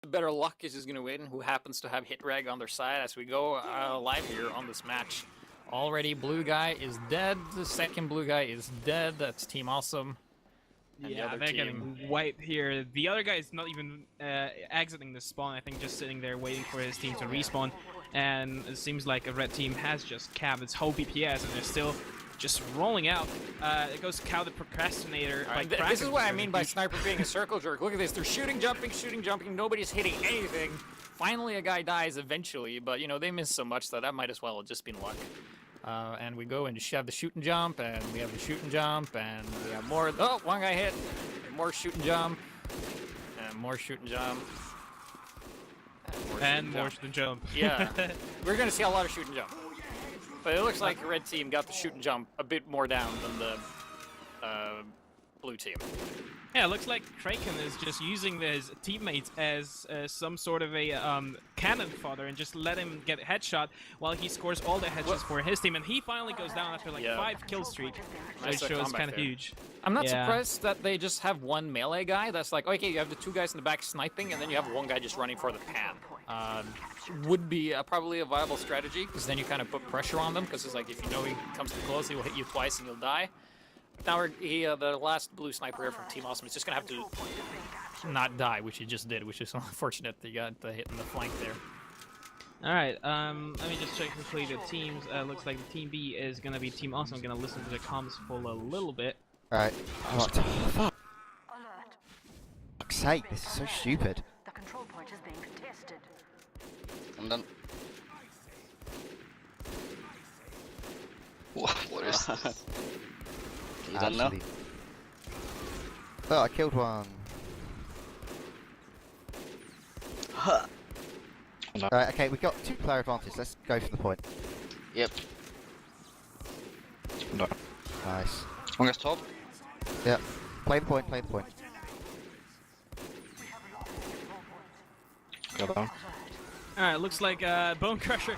the better luck is going to win, who happens to have hit reg on their side as we go live here on this match. Already blue guy is dead, the second blue guy is dead, that's Team Awesome. And yeah, they're getting wiped here. The other guy is not even exiting the spawn, I think just sitting there waiting for his team to respawn. And it seems like a red team has just capped its whole BPS and they're still just rolling out. It goes Cow the Procrastinator. Right, this is what I mean by Sniper being a circle jerk. Look at this, they're shooting, jumping, nobody's hitting anything. Finally a guy dies eventually, but you know, they miss so much that might as well have just been luck. And we go and just have the shoot and jump, and we have the shoot and jump, and we have more. Oh, one guy hit. More shoot and jump, and more shoot and jump, and more shoot and jump. Yeah, we're gonna see a lot of shoot and jump. But it looks like the red team got the shoot and jump a bit more down than the blue team. Yeah, it looks like Kraken is just using his teammates as some sort of a cannon fodder and just let him get a headshot while he scores all the headshots for his team. And he finally goes down after like 5 kill streak, which shows kind of huge. I'm not surprised that they just have one melee guy that's like, okay, you have the 2 guys in the back sniping, and then you have one guy just running for the pan. Would be probably a viable strategy, because then you kind of put pressure on them, because it's like, if you know he comes too close, he will hit you twice and you'll die. Now the last blue sniper here from Team Awesome is just going to have to not die, which he just did, which is unfortunate that he got the hit in the flank there. Alright, let me just check quickly the teams. Looks like the Team B is going to be Team Awesome. I'm going to listen to the comms for a little bit. Alright. What the fuck? Fuck's sake, this is so stupid. The control point is being contested. I'm done. What is this? You done now? Oh, I killed one. Right, okay, we've got 2 player advantage. Let's go for the point. Yep. No. Nice. One guy's top. Yep. Play the point, play the point. Got on. Alright, looks like Bone Crusher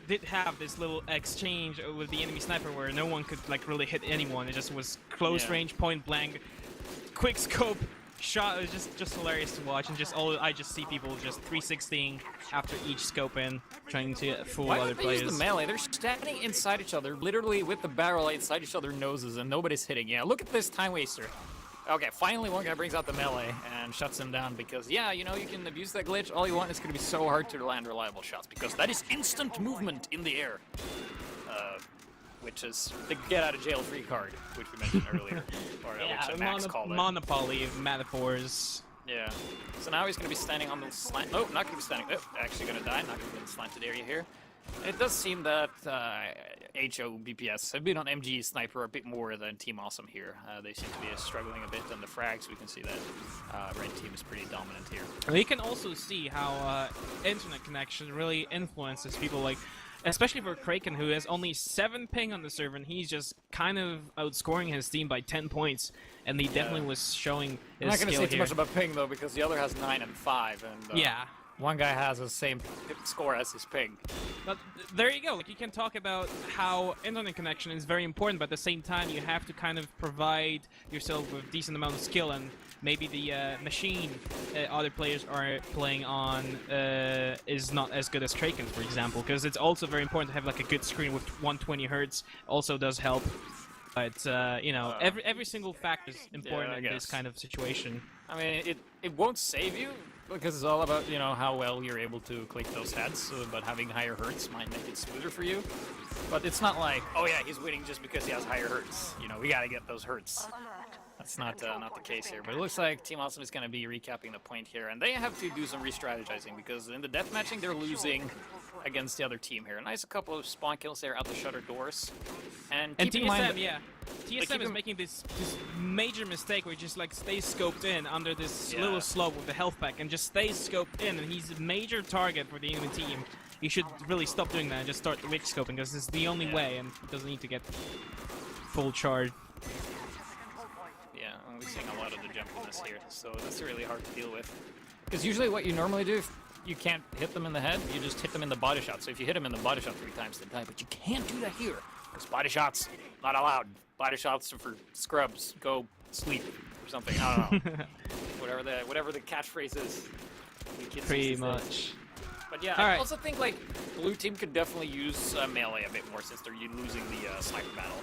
did have this little exchange with the enemy sniper where no one could like really hit anyone. It just was close range, point blank, quick scope shot. It was just hilarious to watch, and I just see people just 360ing after each scope in, trying to fool other players. Why don't they use the melee? They're standing inside each other, literally with the barrel inside each other's noses, and nobody's hitting. Yeah, look at this time waster. Okay, finally one guy brings out the melee and shuts him down because, yeah, you know, you can abuse that glitch all you want. It's going to be so hard to land reliable shots because that is instant movement in the air. Which is the get-out-of-jail-free card, which we mentioned earlier. Or which Max called it. Monopoly of metaphors. Yeah. So now he's going to be standing on the slant. Oh, not going to be standing. Oh, actually going to die. Not going to be in the slanted area here. It does seem that HO BPS have been on MG Sniper a bit more than Team Awesome here. They seem to be struggling a bit on the frags. We can see that red team is pretty dominant here. We can also see how internet connection really influences people, like, especially for Kraken, who has only 7 ping on the server, and he's just kind of outscoring his team by 10 points, and he definitely was showing his skill here. I'm not going to say too much about ping, though, because the other has 9 and 5, and yeah. One guy has the same score as his ping. But there you go. Like, you can talk about how internet connection is very important, but at the same time, you have to kind of provide yourself with a decent amount of skill, and maybe the machine other players are playing on is not as good as Kraken's, for example, because it's also very important to have like a good screen with 120 Hz. Also does help. But you know, every single factor is important in this kind of situation. I mean, it won't save you because it's all about, you know, how well you're able to click those heads. But having higher hertz might make it smoother for you. But it's not like, oh yeah, he's winning just because he has higher hertz. You know, we gotta get those hertz. That's not the case here. But it looks like Team Awesome is gonna be recapping the point here, and they have to do some re-strategizing because in the deathmatching they're losing against the other team here. Nice, a couple of spawn kills there out the shutter doors. And keep in mind, TSM is making this major mistake where he just like stays scoped in under this little slope with the health pack and just stays scoped in, and he's a major target for the enemy team. You should really stop doing that and just start witch scoping, because it's the only way, and it doesn't need to get full charge. Yeah, we're seeing a lot of the jumpiness here, so that's really hard to deal with. Because usually what you normally do, if you can't hit them in the head, you just hit them in the body shot. So if you hit them in the body shot 3 times, they die. But you can't do that here, because body shots, not allowed. Body shots are for scrubs. Go sleep. or something. I don't know. whatever the catchphrase is. The kids Pretty use these days. much. But yeah, All I right. also think like blue team could definitely use melee a bit more since they're losing the sniper battle.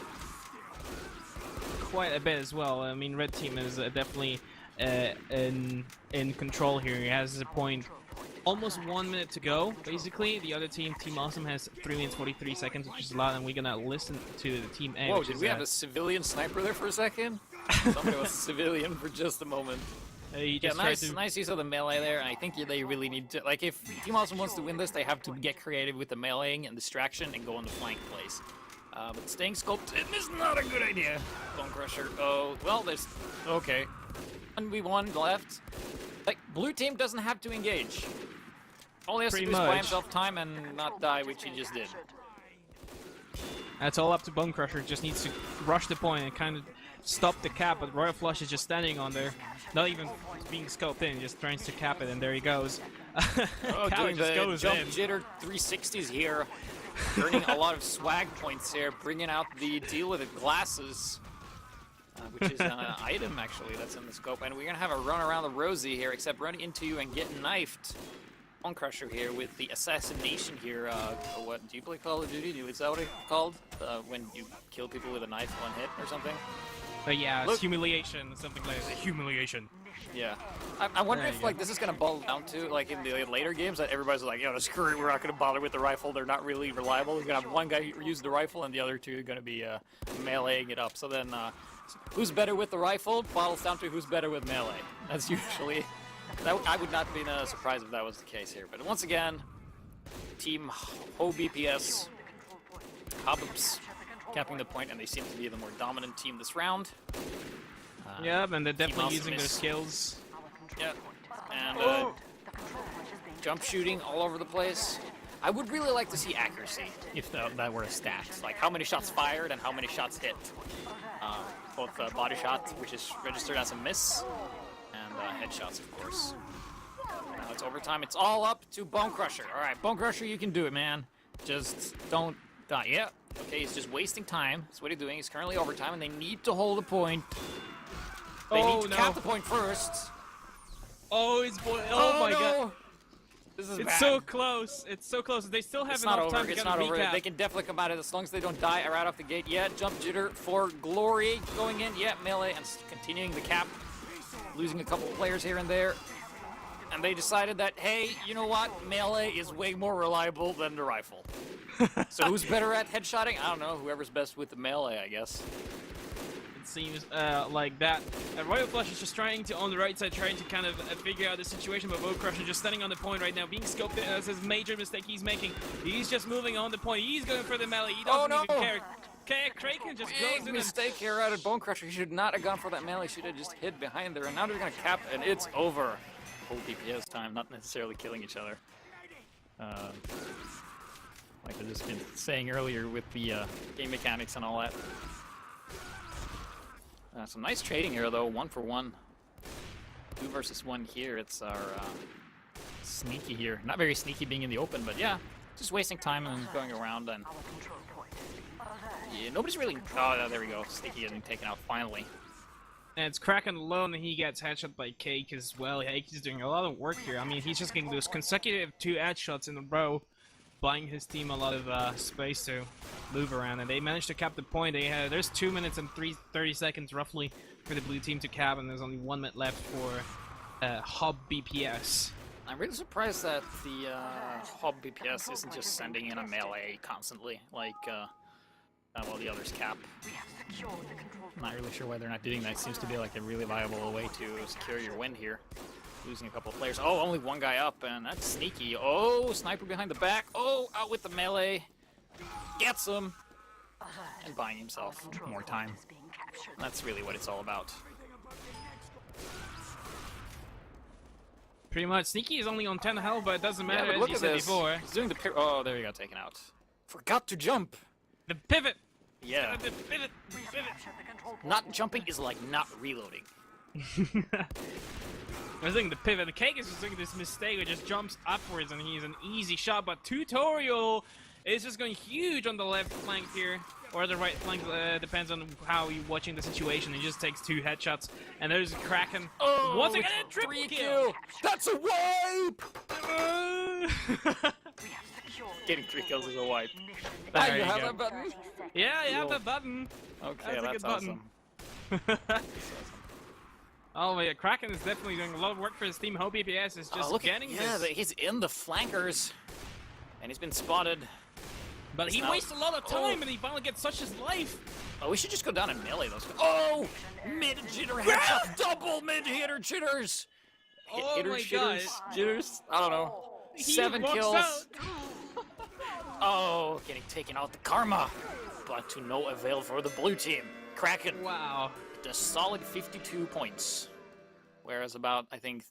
Quite a bit as well. I mean, red team is definitely in control here. He has a point. Almost 1 minute to go, basically. The other team, Team Awesome, has 3 minutes 43 seconds, which is a lot, and we're gonna listen to the Team A. Whoa, which did is, we have a civilian sniper there for a second? Somebody was a civilian for just a moment. he Yeah, just tried nice use of the melee there, and I think they really need to, like, if Team Awesome wants to win this, they have to get creative with the meleeing and distraction and go on the flank plays. But staying scoped in is not a good idea. Bone Crusher, oh, well, there's, okay. 1v1 left. Like, blue team doesn't have to engage. All he has Pretty to do is buy much. himself time and not die, which he just did. That's all up to Bone Crusher. Just needs to rush the point and kind of stop the cap. But Royal Flush is just standing on there, not even being scoped in. Just tries to cap it, and there he goes. Oh, Cap doing just the goes jump in. jitter 360s here, earning a lot of swag points here, bringing out the deal with the glasses, which is an item actually that's in the scope. And we're gonna have a run around the Rosie here, except running into you and getting knifed. Bone Crusher here with the assassination here. What do you play Call of Duty? Is that what it's called? When you kill people with a knife one hit or something? But yeah, Look. it's humiliation, something like that. Humiliation. Yeah. I wonder There if you like this is gonna boil down to like in the later games that everybody's like, yo, screw it, we're not gonna bother with the rifle. They're not really reliable. We're gonna have one guy use the rifle and the other two are gonna be meleeing it up. So then, who's better with the rifle boils down to who's better with melee. That's usually. I would not be surprised if that was the case here. But once again, Team Ho BPS, Hobbs capping the point, and they seem to be the more dominant team this round. Yeah, and they're definitely Awesome using their is- skills. Yeah, and jump shooting all over the place. I would really like to see accuracy if that were a stat. Like how many shots fired and how many shots hit. Both body shot, which is registered as a miss, and headshots, of course. Now it's overtime. It's all up to Bone Crusher. All right, Bone Crusher, you can do it, man. Just don't die. Yeah. Okay, he's just wasting time. That's what he's doing. He's currently overtime, and they need to hold a point. They need to cap the point first. Oh, it's oh my no. god. This is It's bad. so close. It's so close. They still have It's not enough over. time to It's get not a over. recap. They can definitely come out of it as long as they don't die right off the gate. Yeah, jump jitter for glory going in. Yeah, melee and continuing the cap. Losing a couple players here and there. And they decided that, hey, you know what? Melee is way more reliable than the rifle. So who's better at headshotting? I don't know. Whoever's best with the melee, I guess. It seems like that. Royal Flush is just trying to, on the right side, trying to kind of figure out the situation, but Bone Crusher just standing on the point right now, being scoped in. That's his major mistake he's making. He's just moving on the point. He's going for the melee. He doesn't even care. Kraken just goes Big in mistake here out of Bone Crusher. He should not have gone for that melee. He should have just hid behind there. And now they're going to cap, and it's over. Whole DPS time, not necessarily killing each other. Like I've just been saying earlier with the game mechanics and all that. Some nice trading here, though. 1 for 1. 2 versus 1 here. It's our sneaky here. Not very sneaky being in the open, but yeah. Just wasting time and going around. And yeah, nobody's really... Oh, there we go. Sneaky getting taken out finally. And it's Kraken alone, and he gets headshot by Cake as well. Cake is doing a lot of work here. I mean, he's just getting those consecutive 2 headshots in a row, buying his team a lot of space to move around. And they managed to cap the point. There's 2 minutes and 30 seconds roughly for the blue team to cap, and there's only 1 minute left for Hub BPS. I'm really surprised that the Hub BPS isn't just sending in a melee constantly, like well, the others cap. I'm not really sure why they're not doing that. It seems to be like a really viable way to secure your win here. Losing a couple of players. Oh, only one guy up, and that's sneaky. Oh, sniper behind the back. Oh, out with the melee. Gets him. And buying himself more time. That's really what it's all about. Pretty much. Sneaky is only on 10 health, but it doesn't matter, but as look you at said this. before. He's doing the oh, there he got taken out. Forgot to jump. The pivot! Yeah. The pivot! Not jumping is like not reloading. I was thinking the pivot. The Cake is just doing this mistake where it just jumps upwards and he's an easy shot, but Tutorial is just going huge on the left flank here, or the right flank, depends on how you're watching the situation. He just takes 2 headshots, and there's Kraken. Oh, Once again, a triple kill! That's a wipe! Uh, We have secured Getting 3 kills is a wipe. mission. Ah, There you you have go. that button? 30 seconds. yeah, you have Cool. the button. Okay, That's a that's good button. awesome. Oh yeah, Kraken is definitely doing a lot of work for his team. Hope EPS is just Oh, look, getting yeah, this. he's in the flankers. And he's been spotted. But He's he now- wastes a lot of Oh. time and he finally gets such his life. Oh, we should just go down and melee those. Oh! Mid-jitter headshot! Double mid-hitter jitters! Oh Hitter my jitters, God. jitters? I don't know. He 7 walks kills. out. Oh, getting taken out the karma. But to no avail for the blue team. Kraken, Wow. the solid 52 points. Whereas about, I think,